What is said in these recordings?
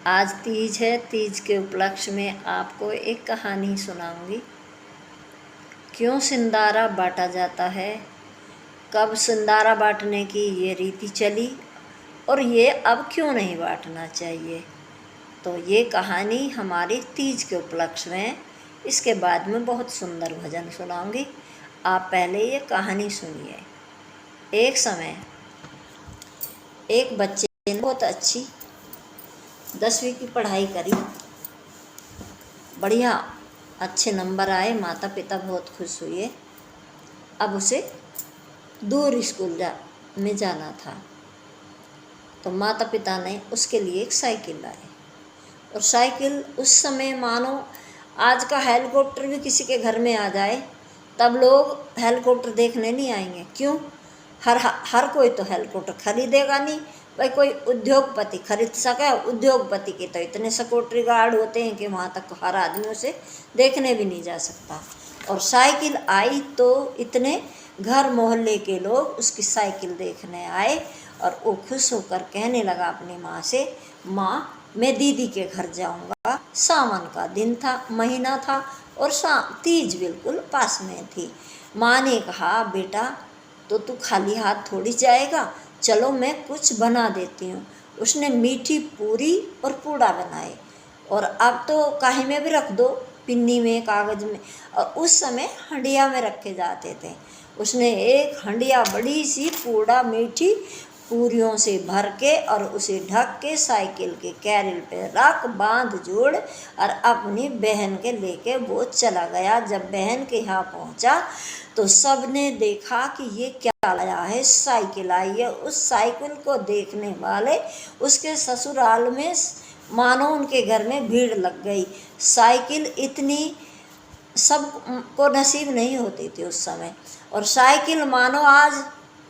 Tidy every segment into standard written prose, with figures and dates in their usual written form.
आज तीज है। तीज के उपलक्ष्य में आपको एक कहानी सुनाऊंगी। क्यों सिंदारा बांटा जाता है, कब सिंदारा बांटने की ये रीति चली और ये अब क्यों नहीं बांटना चाहिए। तो ये कहानी हमारी तीज के उपलक्ष्य में है। इसके बाद में बहुत सुंदर भजन सुनाऊंगी। आप पहले ये कहानी सुनिए। एक समय एक बच्चे ने बहुत अच्छी 10वीं की पढ़ाई करी, बढ़िया अच्छे नंबर आए, माता पिता बहुत खुश हुए। अब उसे दूर स्कूल में जाना था, तो माता पिता ने उसके लिए एक साइकिल लाए। और साइकिल उस समय मानो आज का हेलीकॉप्टर भी किसी के घर में आ जाए तब लोग हेलीकॉप्टर देखने नहीं आएंगे। क्यों? हर कोई तो हेलीकॉप्टर खरीदेगा नहीं। भाई कोई उद्योगपति खरीद सके। उद्योगपति के तो इतने सिक्योरिटी गार्ड होते हैं कि वहाँ तक हर आदमी उसे देखने भी नहीं जा सकता। और साइकिल आई तो इतने घर मोहल्ले के लोग उसकी साइकिल देखने आए और वो खुश होकर कहने लगा अपनी माँ से, माँ मैं दीदी के घर जाऊँगा। सावन का दिन था, महीना था और तीज बिल्कुल पास में थी। माँ ने कहा, बेटा तो तू खाली हाथ थोड़ी जाएगा, चलो मैं कुछ बना देती हूँ। उसने मीठी पूरी और पूड़ा बनाए और अब तो काहे में भी रख दो, पिन्नी में, कागज में, और उस समय हंडिया में रखे जाते थे। उसने एक हंडिया बड़ी सी पूड़ा मीठी पूरियों से भर के और उसे ढक के साइकिल के कैरियल पे रख बांध जोड़ और अपनी बहन के लेके वो चला गया। जब बहन के यहाँ पहुँचा तो सब ने देखा कि ये क्या लाया है, साइकिल आई है। उस साइकिल को देखने वाले उसके ससुराल में मानो उनके घर में भीड़ लग गई। साइकिल इतनी सबको नसीब नहीं होती थी उस समय। और साइकिल मानो आज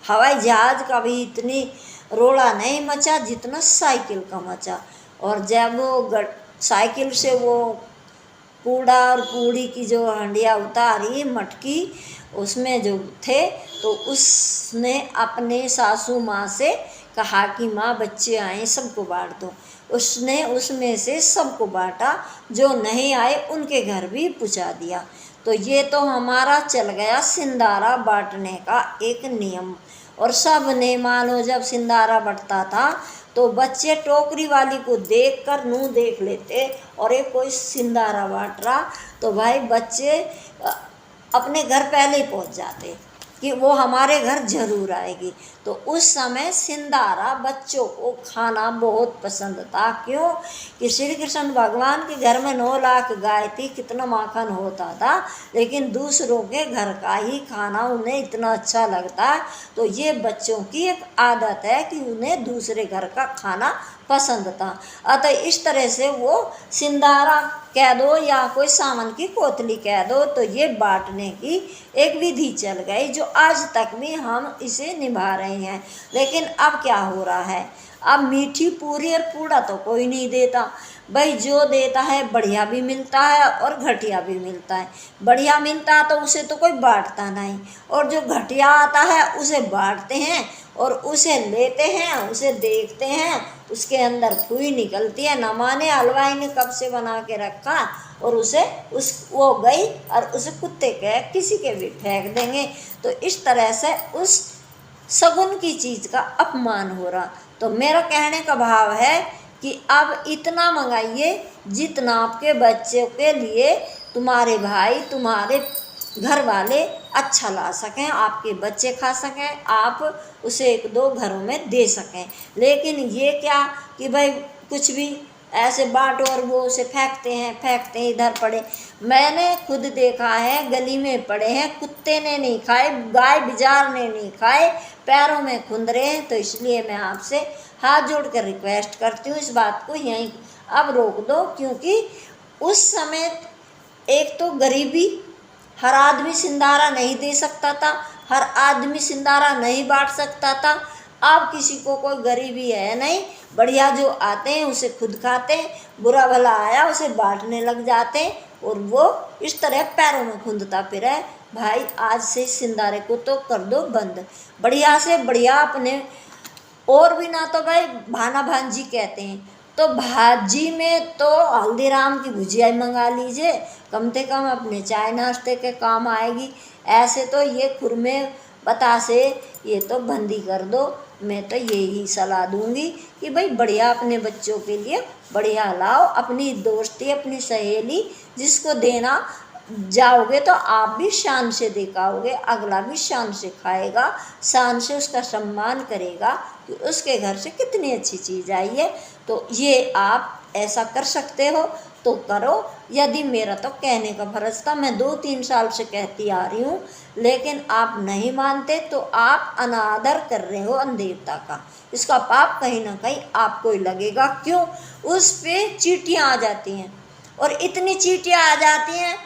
हवाई जहाज का भी इतनी रोला नहीं मचा जितना साइकिल का मचा। और जब वो साइकिल से वो पूड़ा और पूड़ी की जो हंडिया उतारी मटकी उसमें जो थे, तो उसने अपने सासू माँ से कहा कि माँ बच्चे आए सबको बांट दो। उसने उसमें से सबको बांटा, जो नहीं आए उनके घर भी पहुँचा दिया। तो ये तो हमारा चल गया सिंदारा बांटने का एक नियम। और सब ने मानो जब सिंदारा बंटता था तो बच्चे टोकरी वाली को देखकर मुँह देख लेते और एक कोई सिंदारा बांट रहा तो भाई बच्चे अपने घर पहले ही पहुंच जाते कि वो हमारे घर जरूर आएगी। तो उस समय सिंदारा बच्चों को खाना बहुत पसंद था। क्यों कि श्री कृष्ण भगवान के घर में 9 लाख गाय थी, कितना माखन होता था, लेकिन दूसरों के घर का ही खाना उन्हें इतना अच्छा लगता है। तो ये बच्चों की एक आदत है कि उन्हें दूसरे घर का खाना पसंद था। अतः इस तरह से वो सिंदारा कह दो या कोई सावन की कोतली कह दो, तो ये बांटने की एक विधि चल गई जो आज तक भी हम इसे निभा रहे हैं। लेकिन अब क्या हो रहा है, अब मीठी पूरी और पूड़ा तो कोई नहीं देता। भाई जो देता है बढ़िया भी मिलता है और घटिया भी मिलता है। बढ़िया मिलता है तो उसे तो कोई बांटता नहीं, और जो घटिया आता है उसे बांटते हैं और उसे लेते हैं, उसे देखते हैं, उसके अंदर फुई निकलती है। न माने हलवाई ने कब से बना के रखा और उसे वो गई और उसे कुत्ते के किसी के भी फेंक देंगे। तो इस तरह से उस सगुन की चीज़ का अपमान हो रहा। तो मेरा कहने का भाव है कि अब इतना मंगाइए जितना आपके बच्चों के लिए तुम्हारे भाई, तुम्हारे घर वाले अच्छा ला सकें, आपके बच्चे खा सकें, आप उसे 1-2 घरों में दे सकें। लेकिन ये क्या कि भाई कुछ भी ऐसे बांटो और वो उसे फेंकते हैं इधर पड़े। मैंने खुद देखा है, गली में पड़े हैं, कुत्ते ने नहीं खाए, गाय बिजार ने नहीं खाए, पैरों में खुंद रहे हैं। तो इसलिए मैं आपसे हाथ जोड़कर रिक्वेस्ट करती हूँ, इस बात को यहीं अब रोक दो। क्योंकि उस समय एक तो गरीबी, हर आदमी सिंदारा नहीं दे सकता था, हर आदमी सिंदारा नहीं बांट सकता था। अब किसी को कोई गरीबी है नहीं, बढ़िया जो आते हैं उसे खुद खाते हैं, बुरा भला आया उसे बांटने लग जाते हैं और वो इस तरह पैरों में खुंदता फिर है। भाई आज से सिंदारे को तो कर दो बंद, बढ़िया से बढ़िया अपने। और भी ना तो भाई भाना भांजी कहते हैं, तो भाजी में तो हल्दीराम की भुजिया ही मंगा लीजिए, कम से कम अपने चाय नाश्ते के काम आएगी। ऐसे तो ये खुरमे बतासे ये तो बंद ही कर दो। मैं तो यही सलाह दूंगी कि भाई बढ़िया अपने बच्चों के लिए बढ़िया लाओ, अपनी दोस्ती अपनी सहेली जिसको देना जाओगे तो आप भी शान से दिखाओगे, अगला भी शान से खाएगा, शान से उसका सम्मान करेगा कि उसके घर से कितनी अच्छी चीज़ आई है। तो ये आप ऐसा कर सकते हो तो करो। यदि मेरा तो कहने का फर्ज था, मैं 2-3 साल से कहती आ रही हूँ, लेकिन आप नहीं मानते तो आप अनादर कर रहे हो अन्न देवता का। इसका पाप कहीं ना कहीं आपको ही लगेगा। क्यों? उस पे चींटियाँ आ जाती हैं, और इतनी चींटियाँ आ जाती हैं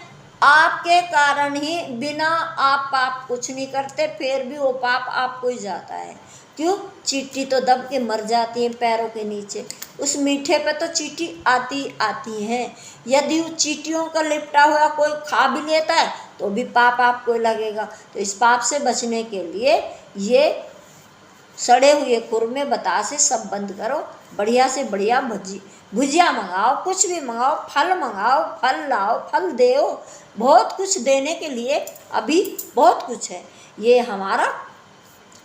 आपके कारण ही, बिना आप पाप कुछ नहीं करते फिर भी वो पाप आपको ही जाता है। क्यों? चींटी तो दब के मर जाती है पैरों के नीचे, उस मीठे पे तो चींटी आती हैं। यदि उस चींटियों का लिपटा हुआ कोई खा भी लेता है तो भी पाप आपको लगेगा। तो इस पाप से बचने के लिए ये सड़े हुए खुरमे बतासे सब बंद करो, बढ़िया से बढ़िया भुजिया मंगाओ, कुछ भी मंगाओ, फल मंगाओ, फल लाओ, फल देओ, बहुत कुछ देने के लिए अभी बहुत कुछ है। ये हमारा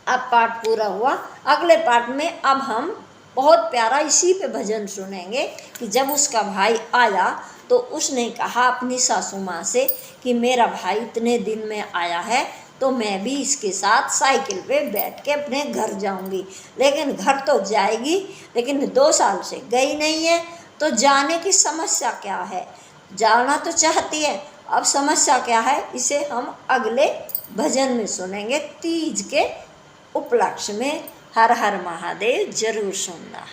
अब पाठ पूरा हुआ। अगले पाठ में अब हम बहुत प्यारा इसी पे भजन सुनेंगे कि जब उसका भाई आया तो उसने कहा अपनी सासू माँ से कि मेरा भाई इतने दिन में आया है तो मैं भी इसके साथ साइकिल पे बैठ के अपने घर जाऊंगी। लेकिन घर तो जाएगी, लेकिन 2 साल से गई नहीं है। तो जाने की समस्या क्या है? जाना तो चाहती है, अब समस्या क्या है इसे हम अगले भजन में सुनेंगे। तीज के उपलक्ष्य में हर हर महादेव जरूर सुनना।